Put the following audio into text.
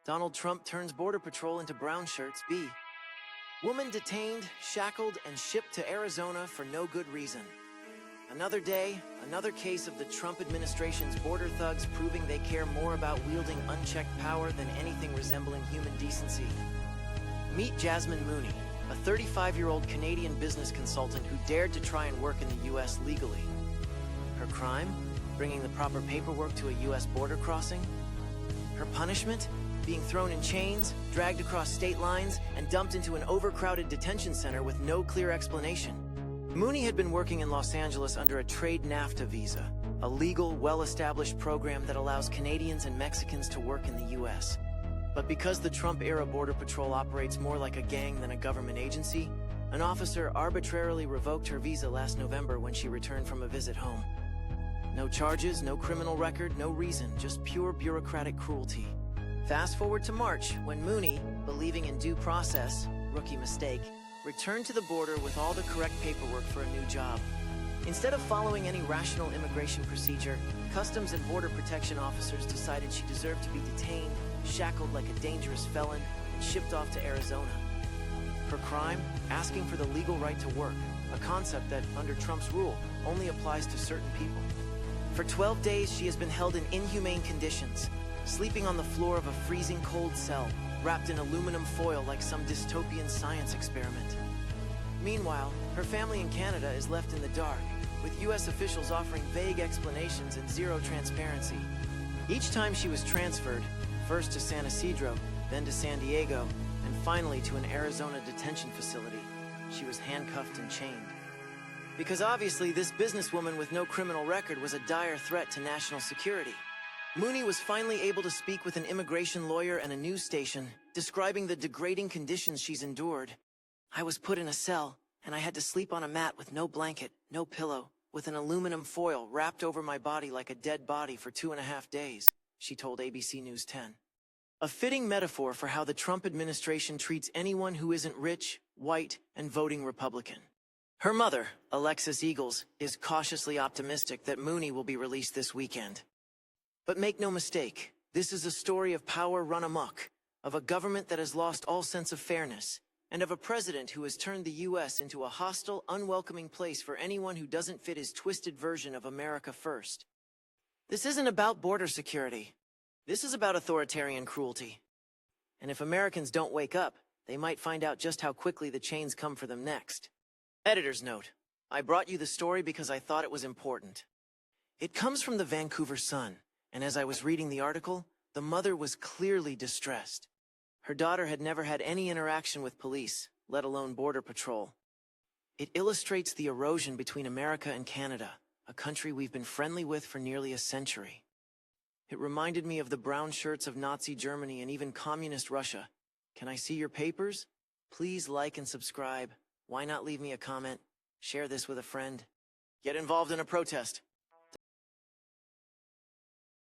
Donald Trump turns Border Patrol into brown shirts. B. Woman detained, shackled, and shipped to Arizona for no good reason. Another day, another case of the Trump administration's border thugs proving they care more about wielding unchecked power than anything resembling human decency. Meet Jasmine Mooney, a 35-year-old Canadian business consultant who dared to try and work in the U.S. legally. Her crime? Bringing the proper paperwork to a U.S. border crossing. Her punishment? Being thrown in chains, dragged across state lines, and dumped into an overcrowded detention center with no clear explanation. Mooney had been working in Los Angeles under a Trade NAFTA visa, a legal, well-established program that allows Canadians and Mexicans to work in the U.S. But because the Trump-era Border Patrol operates more like a gang than a government agency, an officer arbitrarily revoked her visa last November when she returned from a visit home. No charges, no criminal record, no reason, just pure bureaucratic cruelty. Fast forward to March, when Mooney, believing in due process, rookie mistake, returned to the border with all the correct paperwork for a new job. Instead of following any rational immigration procedure, Customs and Border Protection officers decided she deserved to be detained, shackled like a dangerous felon, and shipped off to Arizona. Her crime? Asking for the legal right to work, a concept that, under Trump's rule, only applies to certain people. For 12 days, she has been held in inhumane conditions, sleeping on the floor of a freezing cold cell, wrapped in aluminum foil like some dystopian science experiment. Meanwhile, her family in Canada is left in the dark, with U.S. officials offering vague explanations and zero transparency. Each time she was transferred, first to San Isidro, then to San Diego, and finally to an Arizona detention facility, she was handcuffed and chained. Because obviously this businesswoman with no criminal record was a dire threat to national security. Mooney was finally able to speak with an immigration lawyer and a news station, describing the degrading conditions she's endured. I was put in a cell, and I had to sleep on a mat with no blanket, no pillow, with an aluminum foil wrapped over my body like a dead body for 2.5 days, she told ABC News 10. A fitting metaphor for how the Trump administration treats anyone who isn't rich, white, and voting Republican. Her mother, Alexis Eagles, is cautiously optimistic that Mooney will be released this weekend. But make no mistake, this is a story of power run amok, of a government that has lost all sense of fairness, and of a president who has turned the U.S. into a hostile, unwelcoming place for anyone who doesn't fit his twisted version of America first. This isn't about border security. This is about authoritarian cruelty. And if Americans don't wake up, they might find out just how quickly the chains come for them next. Editor's note: I brought you the story because I thought it was important. It comes from the Vancouver Sun, and as I was reading the article, the mother was clearly distressed. Her daughter had never had any interaction with police, let alone Border Patrol. It illustrates the erosion between America and Canada, a country we've been friendly with for nearly a century. It reminded me of the brown shirts of Nazi Germany and even communist Russia. Can I see your papers? Please like and subscribe. Why not leave me a comment? Share this with a friend. Get involved in a protest.